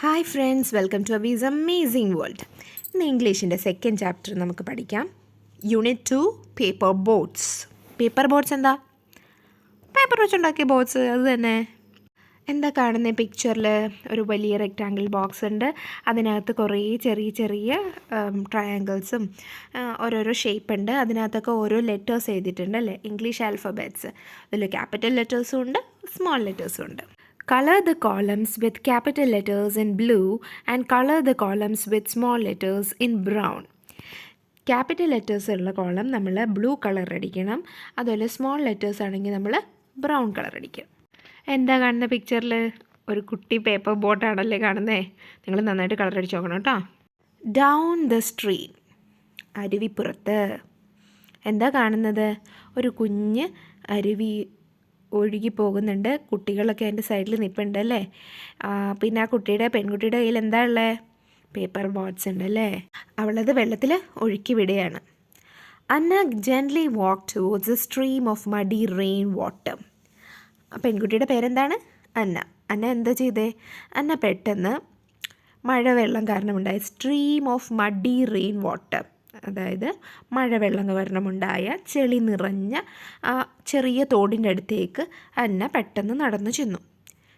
Hi friends, welcome to Avee's amazing world. ഇന്ന് ഇംഗ്ലീഷിൻ്റെ second chapter നമുക്ക് പഠിക്കാം. Unit 2 paper boats. Paper boats എന്താ? പേപ്പർ വെച്ചുണ്ടാക്കിയ ബോട്ട്സ്, അത് തന്നെ. എന്താ കാണുന്ന പിക്ചറിൽ? ഒരു വലിയ റെക്റ്റാങ്കിൾ ബോക്സ് ഉണ്ട്. അതിനകത്ത് കുറേ ചെറിയ ചെറിയ ട്രയാങ്കിൾസും ഓരോരോ ഷേപ്പ് ഉണ്ട്. അതിനകത്തൊക്കെ ഓരോ ലെറ്റേഴ്സ് എഴുതിയിട്ടുണ്ട് അല്ലേ, ഇംഗ്ലീഷ് ആൽഫബറ്റ്സ്. അതിൽ ക്യാപിറ്റൽ ലെറ്റേഴ്സും ഉണ്ട്, സ്മോൾ ലെറ്റേഴ്സും ഉണ്ട്. Color the columns with capital letters in blue and color the columns with small letters in brown. Capital letters ഉള്ള കോളം നമ്മൾ ബ്ലൂ കളർ അടിക്കണം. അതുപോലെ സ്മോൾ ലെറ്റേഴ്സ് ആണെങ്കിൽ നമ്മൾ ബ്രൗൺ കളർ അടിക്കും. എന്താ കാണുന്ന പിക്ചറിൽ? ഒരു കുട്ടി പേപ്പർ ബോട്ടാണല്ലേ കാണുന്നേ. നിങ്ങൾ നന്നായിട്ട് കളർ അടിച്ച് നോക്കണം കേട്ടോ. ഡൗൺ ദ സ്ട്രീം, അരുവിപ്പുറത്ത്. എന്താ കാണുന്നത്? ഒരു കുഞ്ഞ് അരുവി ഒഴുകി പോകുന്നുണ്ട്. കുട്ടികളൊക്കെ അതിൻ്റെ സൈഡിൽ നിൽപ്പുണ്ട് അല്ലേ. പിന്നെ ആ പെൺകുട്ടിയുടെ കയ്യിൽ എന്താ ഉള്ളത്? പേപ്പർ ബോട്ട്സ് ഉണ്ട് അല്ലേ. അവളത് വെള്ളത്തിൽ ഒഴുക്കി വിടുകയാണ്. Anna gently walk towards a stream of muddy rain water. പെൺകുട്ടിയുടെ പേരെന്താണ്? അന്ന. അന്ന എന്താ ചെയ്തേ? അന്ന പെട്ടെന്ന് മഴവെള്ളം കാരണമുണ്ടായ stream of muddy rain water, അതായത് മഴവെള്ളം കാരണമുണ്ടായ ചെളി നിറഞ്ഞ ആ ചെറിയ തോടിൻ്റെ അടുത്തേക്ക് അന്ന പെട്ടെന്ന് നടന്നു ചെന്നു.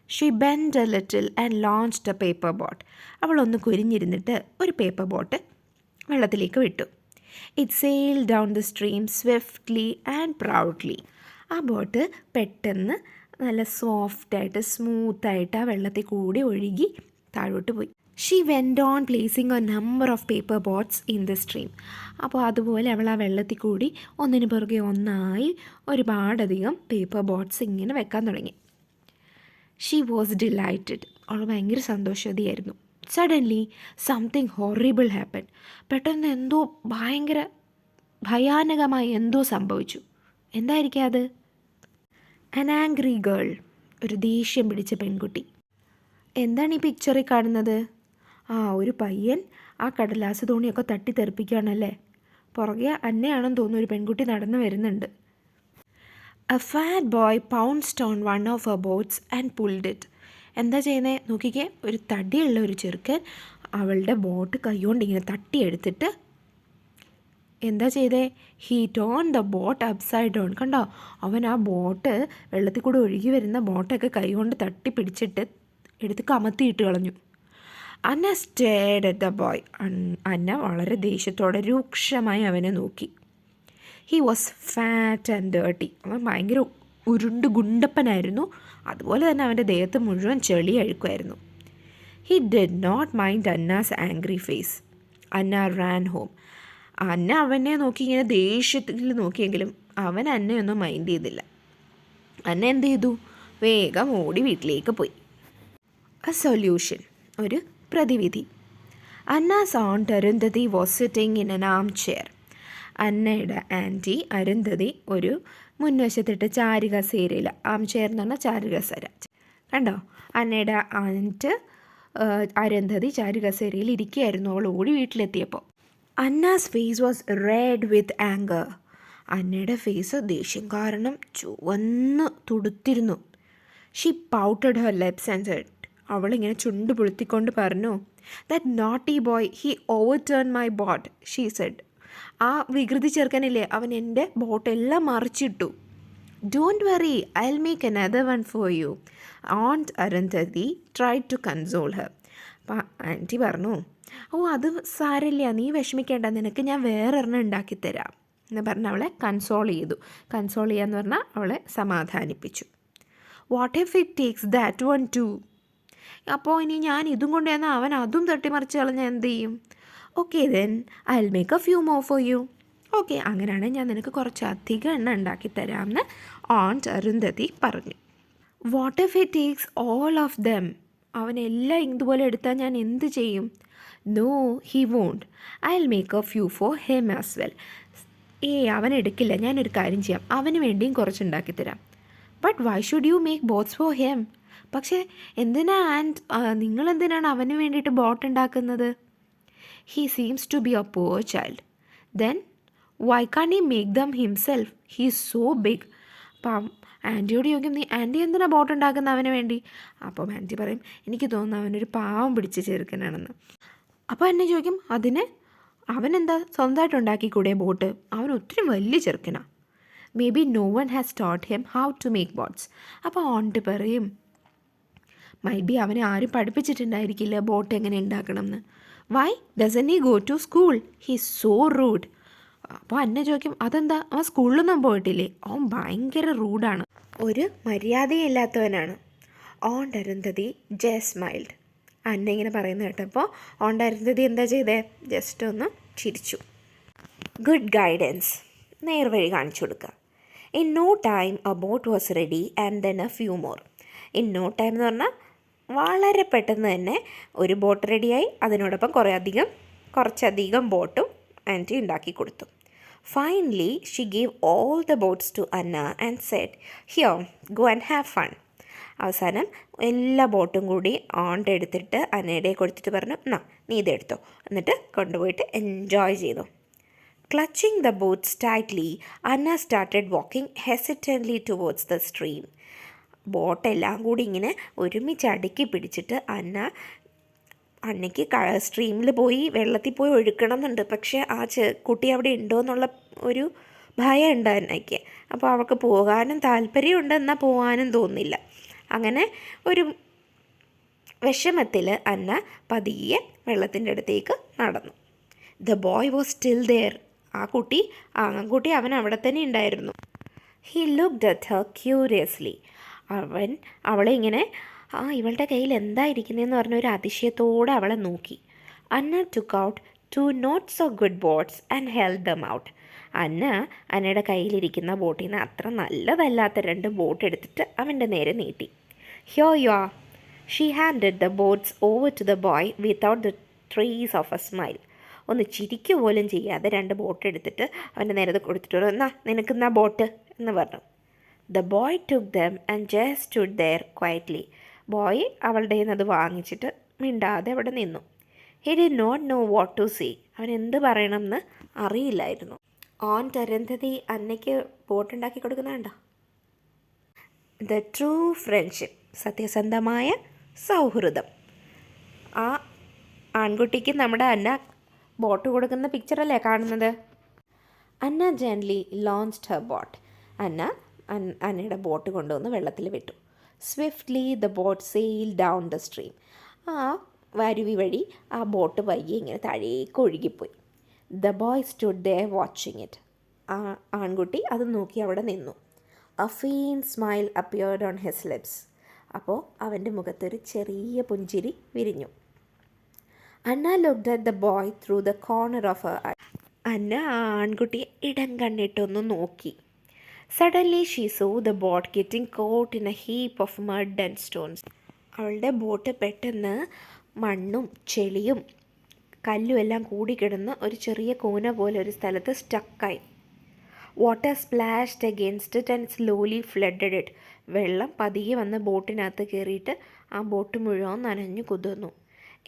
She bent a little and launched a paper boat. അവളൊന്ന് കുരിഞ്ഞിരുന്നിട്ട് ഒരു പേപ്പർ ബോട്ട് വെള്ളത്തിലേക്ക് വിട്ടു. It sailed down the stream swiftly and proudly. ആ ബോട്ട് പെട്ടെന്ന് നല്ല സോഫ്റ്റായിട്ട് സ്മൂത്തായിട്ട് ആ വെള്ളത്തിൽ കൂടി ഒഴുകി താഴോട്ട് പോയി. She went on placing a number of paper boats in the stream. അപ്പോൾ അതുപോലെ അവൾ ആ വെള്ളത്തിൽ കൂടി ഒന്നിന് പുറകെ ഒന്നായി ഒരുപാടധികം പേപ്പർ ബോട്ട്സ് ഇങ്ങനെ വെക്കാൻ തുടങ്ങി. She was delighted. അവൾ ഭയങ്കര സന്തോഷവതിയായിരുന്നു. Suddenly something horrible happen. പെട്ടെന്ന് എന്തോ ഭയങ്കര ഭയാനകമായി എന്തോ സംഭവിച്ചു. എന്തായിരിക്കും അത്? ആൻ ആംഗ്രി ഗേൾ, ഒരു ദേഷ്യം പിടിച്ച പെൺകുട്ടി. എന്താണ് ഈ പിക്ചറിൽ കാണുന്നത്? ഒരു പയ്യൻ ആ കടലാസ് തോണിയൊക്കെ തട്ടിത്തെറിപ്പിക്കുകയാണല്ലേ. പുറകെ അന്നയാണെന്ന് തോന്നുന്നു ഒരു പെൺകുട്ടി നടന്നു വരുന്നുണ്ട്. A fat boy pounced on one of her boats and pulled it. എന്താ ചെയ്യുന്നത് നോക്കിക്കേ? ഒരു തടിയുള്ള ഒരു ചെറുക്കൻ അവളുടെ ബോട്ട് കൈകൊണ്ട് ഇങ്ങനെ തട്ടിയെടുത്തിട്ട് എന്താ ചെയ്തേ? He turn the boat upside down. കണ്ടോ? അവൻ ആ ബോട്ട് വെള്ളത്തിൽ കൂടെ ഒഴുകി വരുന്ന ബോട്ടൊക്കെ കൈകൊണ്ട് തട്ടി പിടിച്ചിട്ട് എടുത്ത് കമത്തിയിട്ട് കളഞ്ഞു. അന്ന സ്റ്റേർഡ് അറ്റ് ദ ബോയ്. അന്ന വളരെ ദേഷ്യത്തോടെ രൂക്ഷമായി അവനെ നോക്കി. He was fat and dirty. അവൻ ഭയങ്കര ഉരുണ്ട് ഗുണ്ടപ്പനായിരുന്നു. അതുപോലെ തന്നെ അവൻ്റെ ദേഹത്ത് മുഴുവൻ ചെളി അഴുക്കുമായിരുന്നു. He did not mind Anna's angry face. Anna ran home. Anna അവനെ നോക്കി ഇങ്ങനെ ദേഷ്യത്തിൽ നോക്കിയെങ്കിലും അവൻ അന്നയൊന്നും മൈൻഡ് ചെയ്തില്ല. അന്ന എന്ത് ചെയ്തു? വേഗം ഓടി വീട്ടിലേക്ക് പോയി. എ സൊല്യൂഷൻ, ഒരു പ്രതിവിധി. Anna's aunt Arundhati was sitting in an arm chair. അന്നയുടെ ആൻറ്റി അരുന്ധതി ഒരു മുൻവശത്തിട്ട് ചാരുകസേരയിൽ, ആം ചെയർ എന്ന് പറഞ്ഞാൽ ചാരുകസേര കണ്ടോ? അന്നയുടെ ആൻറ്റ് അരുന്ധതി ചാരുകസേരയിൽ ഇരിക്കുകയായിരുന്നു അവൾ ഓടി വീട്ടിലെത്തിയപ്പോൾ. Anna's face was red with anger. അന്നയുടെ ഫേസ് ദേഷ്യം കാരണം ചുവന്ന് തുടുത്തിരുന്നു. She pouted her lips and said. അവളിങ്ങനെ ചുണ്ട് പൊളുത്തിക്കൊണ്ട് പറഞ്ഞു, that naughty boy he overturn my boat she said. ആ വികൃതി ചെറുക്കനില്ലേ, അവൻ എൻ്റെ ബോട്ടെല്ലാം മറിച്ചിട്ടു. Don't worry, I will make another one for you. Aunt Arundhati try to console her. അപ്പം ആൻറ്റി പറഞ്ഞു, അത് സാരമില്ല, നീ വിഷമിക്കേണ്ട, നിനക്ക് ഞാൻ വേറൊരെണ്ണം ഉണ്ടാക്കിത്തരാം എന്ന് പറഞ്ഞ് അവളെ കൺസോൾ ചെയ്തു. കൺസോൾ ചെയ്യാന്ന് പറഞ്ഞാൽ അവളെ സമാധാനിപ്പിച്ചു. What if it takes that one too. അപ്പോൾ ഇനി ഞാൻ ഇതും കൊണ്ട് ചെന്നാൽ അവൻ അതും തട്ടിമറിച്ച് കളഞ്ഞാൽ എന്ത് ചെയ്യും? Okay then I will make a few more for you. Okay, അങ്ങനെയാണെങ്കിൽ ഞാൻ നിനക്ക് കുറച്ച് അധികം എണ്ണ ഉണ്ടാക്കി തരാമെന്ന് ഓണ്ട് അരുന്ധതി പറഞ്ഞു. What if it takes all of them. അവനെല്ലാം ഇതുപോലെ എടുത്താൽ ഞാൻ എന്ത് ചെയ്യും? No he won't, I will make a few for him as well. അവൻ എടുക്കില്ല, ഞാനൊരു കാര്യം ചെയ്യാം, അവന് വേണ്ടിയും കുറച്ചുണ്ടാക്കി തരാം. But why should you make boats for him. പക്ഷേ എന്തിനാ നിങ്ങളെന്തിനാണ് അവന് വേണ്ടിയിട്ട് ബോട്ട് ഉണ്ടാക്കുന്നത്? He seems to be a poor child. Then why can he make them himself? He is so big. അപ്പം ആൻറ്റിയോട് ചോദിക്കും, നീ ആൻറ്റി എന്തിനാണ് ബോട്ട് ഉണ്ടാക്കുന്ന അവന് വേണ്ടി? അപ്പം ആൻറ്റി പറയും, എനിക്ക് തോന്നുന്നു അവനൊരു പാവം പിടിച്ച് ചെറുക്കനാണെന്ന്. അപ്പോൾ എന്നെ ചോദിക്കും, അതിന് അവനെന്താ സ്വന്തമായിട്ട് ഉണ്ടാക്കിക്കൂടെ ബോട്ട്? അവൻ ഒത്തിരി വലിയ ചെറുക്കനാണ്. Maybe no one has taught him how to make boats. അപ്പോൾ ആൻറ്റി പറയും, മൈ ബി അവനെ ആരും പഠിപ്പിച്ചിട്ടുണ്ടായിരിക്കില്ല ബോട്ട് എങ്ങനെ ഉണ്ടാക്കണം എന്ന്. Why doesn't he go to school? He so rude. അപ്പോൾ അന്നെ ചോദിക്കും, അതെന്താ അവൻ സ്കൂളിലൊന്നും പോയിട്ടില്ലേ? അവൻ ഭയങ്കര റൂഡാണ്, ഒരു മര്യാദയില്ലാത്തവനാണ്. ഓണ്ട് അരുന്ധതി ജസ്റ്റ് സ്മൈൽഡ്. അന്നെ ഇങ്ങനെ പറയുന്നത് കേട്ടപ്പോൾ ഓണ്ട് അരുന്ധതി എന്താ ചെയ്തേ? ജസ്റ്റ് ഒന്ന് ചിരിച്ചു. ഗുഡ് ഗൈഡൻസ്, നേർവഴി കാണിച്ചു കൊടുക്കുക. In no time a boat was ready and then a few more. In no time എന്ന് പറഞ്ഞാൽ വളരെ പെട്ടെന്ന് തന്നെ ഒരു ബോട്ട് റെഡിയായി, അതിനോടൊപ്പം കുറച്ചധികം ബോട്ടും ആൻറ്റി ഉണ്ടാക്കി കൊടുത്തു. Finally she gave all the boats to Anna and said, here go and have fun. അവസാനം എല്ലാ ബോട്ടും കൂടി ഓണ്ട് എടുത്തിട്ട് അന്നയുടെ കൊടുത്തിട്ട് പറഞ്ഞു, എന്നാ നീ ഇതെടുത്തോ, എന്നിട്ട് കൊണ്ടുപോയിട്ട് എൻജോയ് ചെയ്തു. Clutching the boats tightly, Anna started walking hesitantly towards the stream. ബോട്ടെല്ലാം കൂടി ഇങ്ങനെ ഒരുമിച്ച് അടുക്കി പിടിച്ചിട്ട് അന്നയ്ക്ക് സ്ട്രീമിൽ പോയി വെള്ളത്തിൽ പോയി ഒഴുക്കണം എന്നുണ്ട്. പക്ഷേ ആ കുട്ടി അവിടെ ഉണ്ടോ എന്നുള്ള ഒരു ഭയം ഉണ്ട് അന്നയ്ക്ക്. അപ്പോൾ അവൾക്ക് പോകാനും താല്പര്യമുണ്ട്, എന്നാൽ പോകാനും തോന്നില്ല. അങ്ങനെ ഒരു വിഷമത്തിൽ അന്ന പതിയെ വെള്ളത്തിൻ്റെ അടുത്തേക്ക് നടന്നു. The boy was still there. ആൺകുട്ടി അവൻ അവിടെ തന്നെ ഉണ്ടായിരുന്നു. He looked at her curiously. അവളെ ഇങ്ങനെ ഇവളുടെ കയ്യിൽ എന്താ ഇരിക്കുന്നതെന്ന് പറഞ്ഞ ഒരു അതിശയത്തോടെ അവളെ നോക്കി. അന്ന took out 2 not so good boats and held them out. അന്നയുടെ കയ്യിലിരിക്കുന്ന ബോട്ടിൽ നിന്ന് അത്ര നല്ലതല്ലാത്ത 2 ബോട്ട് എടുത്തിട്ട് അവൻ്റെ നേരെ നീട്ടി. Here you are. She handed the boats over to the boy without the trace of a smile. ഒന്ന് ചിരിക്കുക പോലും ചെയ്യാതെ 2 ബോട്ട് എടുത്തിട്ട് അവൻ്റെ നേരെ കൊടുത്തിട്ട് എന്നാ നിനക്കെന്നാ ബോട്ട് എന്ന് പറഞ്ഞു. The boy took them and just stood there quietly. Boy അവളുടെ നിന്ന് അത് വാങ്ങിച്ചിട്ട് മിണ്ടാതെ അവിടെ നിന്നു. He did not know what to say. അവൻ എന്ത് പറയണമെന്ന് അറിയില്ലായിരുന്നു. ഓണ്ട് അരുന്ധതി അന്നയ്ക്ക് ബോട്ടുണ്ടാക്കി കൊടുക്കുന്നുണ്ടോ? ദ ട്രൂ ഫ്രണ്ട്ഷിപ്പ്, സത്യസന്ധമായ സൗഹൃദം. ആ ആൺകുട്ടിക്ക് നമ്മുടെ അന്ന ബോട്ട് കൊടുക്കുന്ന പിക്ചറല്ലേ കാണുന്നത്? Anna gently launched her boat. അന്നയുടെ ബോട്ട് കൊണ്ടുവന്ന് വെള്ളത്തിൽ വിട്ടു. Swiftly the boat sail down the stream. ആ വരുവി വഴി ആ ബോട്ട് പയ്യെ ഇങ്ങനെ താഴേക്ക് ഒഴുകിപ്പോയി. The boy stood there watching it. ആ ആൺകുട്ടി അത് നോക്കി അവിടെ നിന്നു. A faint smile appeared on his lips. അപ്പോൾ അവൻ്റെ മുഖത്തൊരു ചെറിയ പുഞ്ചിരി വിരിഞ്ഞു. Anna looked at the boy through the corner of her eye. അന്ന ആ ആൺകുട്ടിയെ ഇടം കണ്ണിട്ടൊന്ന് നോക്കി. Suddenly she saw the boat getting caught in a heap of mud and stones. അവളുടെ ബോട്ട് പെട്ടെന്ന് മണ്ണും ചെളിയും കല്ലും എല്ലാം കൂടിക്കിടന്ന് ഒരു ചെറിയ കൂന പോലെ ഒരു സ്ഥലത്ത് സ്റ്റക്കായി. Water splashed against it and slowly flooded it. വെള്ളം പതിയെ വന്ന് ബോട്ടിനകത്ത് കയറിയിട്ട് ആ ബോട്ട് മുഴുവൻ നനഞ്ഞു കുതിർന്നു.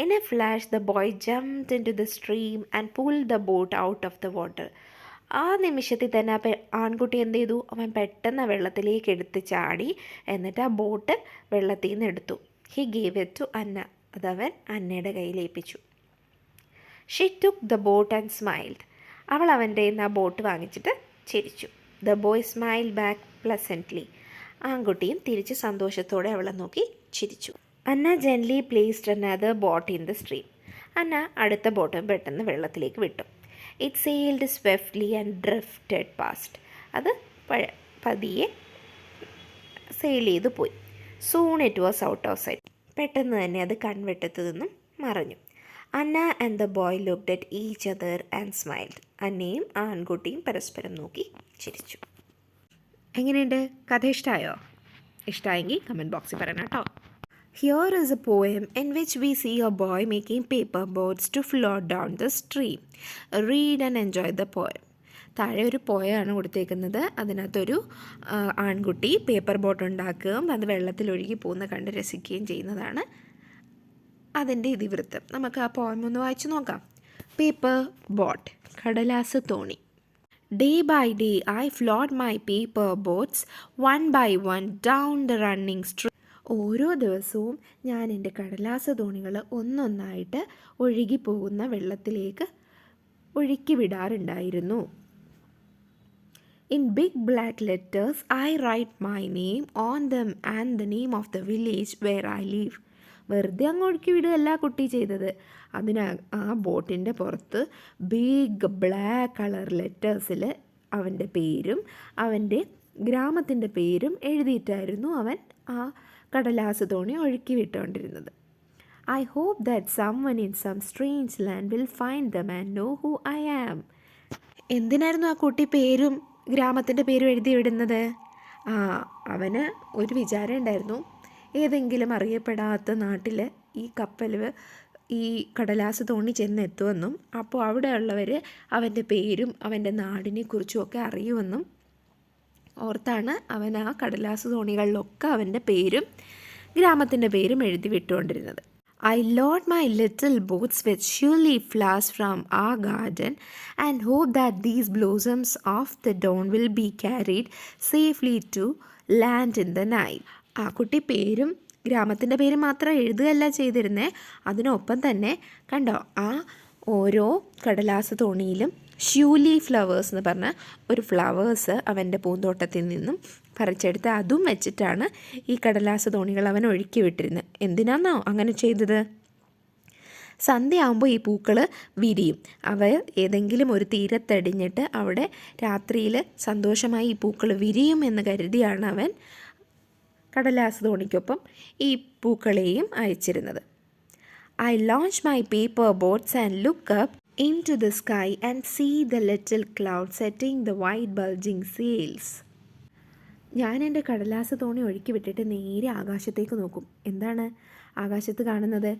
In a flash the boy jumped into the stream and pulled the boat out of the water. ആ നിമിഷത്തിൽ തന്നെ ആൺകുട്ടി എന്ത് ചെയ്തു? അവൻ പെട്ടെന്ന് വെള്ളത്തിലേക്ക് എടുത്ത് ചാടി, എന്നിട്ട് ആ ബോട്ട് വെള്ളത്തിൽ നിന്ന് എടുത്തു. He gave it to Anna. അതവൻ അന്നയുടെ കയ്യിലേൽപ്പിച്ചു. She took the boat and smiled. അവൾ അവൻ്റെ നിന്ന് ആ ബോട്ട് വാങ്ങിച്ചിട്ട് ചിരിച്ചു. The boy smile back pleasantly. ആൺകുട്ടിയും തിരിച്ച് സന്തോഷത്തോടെ അവളെ നോക്കി ചിരിച്ചു. Anna gently placed another boat in the stream. Anna അടുത്ത ബോട്ടും പെട്ടെന്ന് വെള്ളത്തിലേക്ക് വിട്ടു. It sailed swiftly and drifted past. അത് പതിയെ സെയിൽ ചെയ്ത് പോയി. Soon it was out of sight. പെട്ടെന്ന് തന്നെ അത് കൺവെട്ടത്തു നിന്നും മറഞ്ഞു. Anna and the boy looked at each other and smiled. അന്നയും ആൺകുട്ടിയും പരസ്പരം നോക്കി ചിരിച്ചു. എങ്ങനെയുണ്ട്? കഥ ഇഷ്ടമായോ? ഇഷ്ടമായെങ്കിൽ കമൻറ്റ് ബോക്സിൽ പറയണം കേട്ടോ. Here is a poem in which we see a boy making paper boats to float down the stream. Read and enjoy the poem. താഴെ ഒരു പോയാണ് കൊടുത്തേക്കുന്നത്. അതിനകത്തൊരു ആൺകുട്ടി പേപ്പർ ബോട്ട് ഉണ്ടാക്കുകയും അത് വെള്ളത്തിൽ ഒഴുകി പോകുന്ന കണ്ട് രസിക്കുകയും ചെയ്യുന്നതാണ് അതിൻ്റെ ഇതിവൃത്തം. നമുക്ക് ആ പോയം ഒന്ന് വായിച്ചു നോക്കാം. പേപ്പർ ബോട്ട്, കടലാസ് തോണി. Day by day I flawed my paper boats one by one down the running stream. ഓരോ ദിവസവും ഞാൻ എൻ്റെ കടലാസ തോണികൾ ഒന്നൊന്നായിട്ട് ഒഴുകിപ്പോകുന്ന വെള്ളത്തിലേക്ക് ഒഴുക്കി വിടാറുണ്ടായിരുന്നു. In big black letters I write my name on them and the name of the village where I live. വെറുതെ അങ്ങ് ഒഴുക്കി വിടുകയല്ല കുട്ടി ചെയ്തത്. ആ ബോട്ടിൻ്റെ പുറത്ത് ബിഗ് ബ്ലാക്ക് കളർ ലെറ്റേഴ്സിൽ അവൻ്റെ പേരും അവൻ്റെ ഗ്രാമത്തിൻ്റെ പേരും എഴുതിയിട്ടായിരുന്നു അവൻ ആ കടലാസ് തോണി ഒഴുക്കി വിട്ടുകൊണ്ടിരുന്നത്. I hope that someone in some strange land will find them and know who I am. എന്തിനായിരുന്നു ആ കുട്ടി പേരും ഗ്രാമത്തിൻ്റെ പേരും എഴുതി വിടുന്നത്? അവന് ഒരു വിചാരം ഉണ്ടായിരുന്നു, ഏതെങ്കിലും അറിയപ്പെടാത്ത നാട്ടിൽ ഈ കപ്പൽ ഈ കടലാസ് തോണി ചെന്നെത്തുമെന്നും അപ്പോൾ അവിടെയുള്ളവർ അവൻ്റെ പേരും അവൻ്റെ നാടിനെ കുറിച്ചുമൊക്കെ അറിയുമെന്നും ഓർത്താണ് അവൻ ആ കടലാസ് തോണികളിലൊക്കെ അവൻ്റെ പേരും ഗ്രാമത്തിൻ്റെ പേരും എഴുതി വിട്ടുകൊണ്ടിരുന്നത്. I load my little boats with surely flowers from our garden and hope that these blossoms of the dawn will be carried safely to land in the night. ആ കുട്ടി പേരും ഗ്രാമത്തിൻ്റെ പേരും മാത്രം എഴുതുകയല്ല ചെയ്തിരുന്നേ, അതിനൊപ്പം തന്നെ കണ്ടോ ആ ഓരോ കടലാസ് തോണിയിലും ഷ്യൂലി ഫ്ലവേഴ്സ് എന്ന് പറഞ്ഞ ഒരു ഫ്ലവേഴ്സ് അവൻ്റെ പൂന്തോട്ടത്തിൽ നിന്നും പറിച്ചെടുത്ത് അതും വെച്ചിട്ടാണ് ഈ കടലാസ് തോണികൾ അവൻ ഒഴുക്കി വിട്ടിരുന്നത്. എന്തിനാന്നോ അങ്ങനെ ചെയ്തത്? സന്ധ്യയാകുമ്പോൾ ഈ പൂക്കൾ വിരിയും. അവ ഏതെങ്കിലും ഒരു തീരത്തടിഞ്ഞിട്ട് അവിടെ രാത്രിയിൽ സന്തോഷമായി ഈ പൂക്കൾ വിരിയും എന്ന് കരുതിയാണ് അവൻ കടലാസ് തോണിക്കൊപ്പം ഈ പൂക്കളെയും അയച്ചിരുന്നത്. I launch my paper boats and look up into the sky and see the little clouds setting the white bulging sails. ഞാൻ എൻ്റെ കടലാസ് തോണി ഒഴുക്കി വിട്ടിട്ട് നേരെ ആകാശത്തേക്ക് നോക്കും. എന്താണ് ആകാശത്ത് കാണുന്നത്?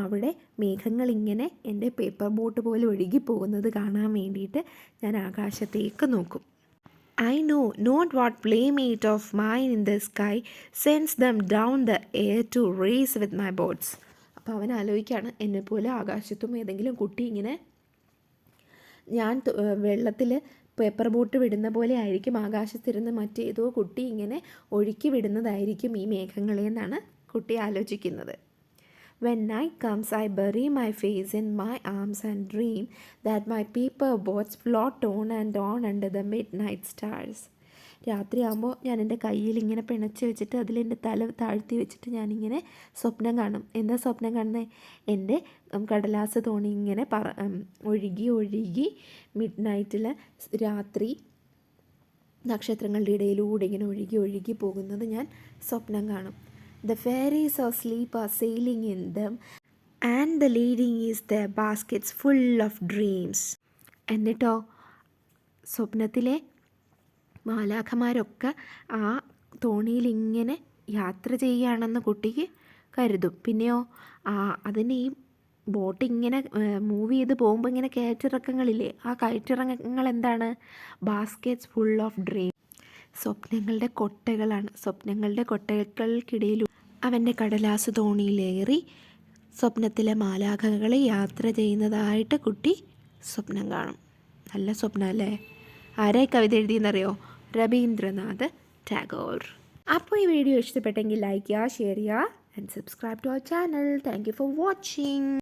അവിടെ മേഘങ്ങൾ ഇങ്ങനെ എൻ്റെ പേപ്പർ ബോട്ട് പോലെ ഒഴുകി പോകുന്നത് കാണാൻ വേണ്ടിയിട്ട് ഞാൻ ആകാശത്തേക്ക് നോക്കും. I know not what playmate of mine in the sky sends them down the air to race with my boats. അപ്പോൾ അവൻ ആലോചിക്കുകയാണ്, എന്നെപ്പോലെ ആകാശത്തും ഏതെങ്കിലും കുട്ടി ഇങ്ങനെ ഞാൻ വെള്ളത്തിൽ പേപ്പർ ബോട്ട് വിടുന്ന പോലെ ആയിരിക്കും ആകാശത്തിരുന്ന് മറ്റേതോ കുട്ടി ഇങ്ങനെ ഒഴുക്കി വിടുന്നതായിരിക്കും ഈ മേഘങ്ങളെ എന്നാണ് കുട്ടി ആലോചിക്കുന്നത്. When night comes, I bury my face in my arms and dream that my paper boats float on and on under the midnight stars. രാത്രിയാകുമ്പോൾ ഞാൻ എൻ്റെ കയ്യിൽ ഇങ്ങനെ പിണച്ച് വെച്ചിട്ട് അതിലെൻ്റെ തല താഴ്ത്തി വെച്ചിട്ട് ഞാനിങ്ങനെ സ്വപ്നം കാണും. എന്താ സ്വപ്നം കാണുന്നത്? എൻ്റെ കടലാസ് തോണി ഇങ്ങനെ ഒഴുകി ഒഴുകി മിഡ് നൈറ്റിൽ രാത്രി നക്ഷത്രങ്ങളുടെ ഇടയിലൂടെ ഇങ്ങനെ ഒഴുകി ഒഴുകി പോകുന്നത് ഞാൻ സ്വപ്നം കാണും. The fairies of sleep are sailing in them and the leading is their baskets full of dreams. എന്നിട്ടോ സ്വപ്നത്തിലെ മാലാഖമാരൊക്കെ ആ തോണിയിൽ ഇങ്ങനെ യാത്ര ചെയ്യുകയാണെന്ന് കുട്ടിക്ക് കരുതും. പിന്നെയോ അതിന് ഈ ബോട്ട് ഇങ്ങനെ മൂവ് ചെയ്ത് പോകുമ്പോൾ ഇങ്ങനെ കയറ്റിറക്കങ്ങളില്ലേ, ആ കയറ്റിറക്കങ്ങൾ എന്താണ്? ബാസ്കറ്റ്സ് ഫുൾ ഓഫ് ഡ്രീം, സ്വപ്നങ്ങളുടെ കൊട്ടകളാണ്. സ്വപ്നങ്ങളുടെ കൊട്ടകൾക്കിടയിൽ അവൻ്റെ കടലാസ് തോണിയിലേറി സ്വപ്നത്തിലെ മാലാഖകളെ യാത്ര ചെയ്യുന്നതായിട്ട് കുട്ടി സ്വപ്നം കാണും. നല്ല സ്വപ്നം അല്ലേ? ആരായി കവിത എഴുതിയെന്നറിയോ? രവീന്ദ്രനാഥ് ടാഗോർ. അപ്പോൾ ഈ വീഡിയോ ഇഷ്ടപ്പെട്ടെങ്കിൽ ലൈക്ക് ചെയ്യുക, ഷെയർ ചെയ്യുക and subscribe to our channel. Thank you for watching.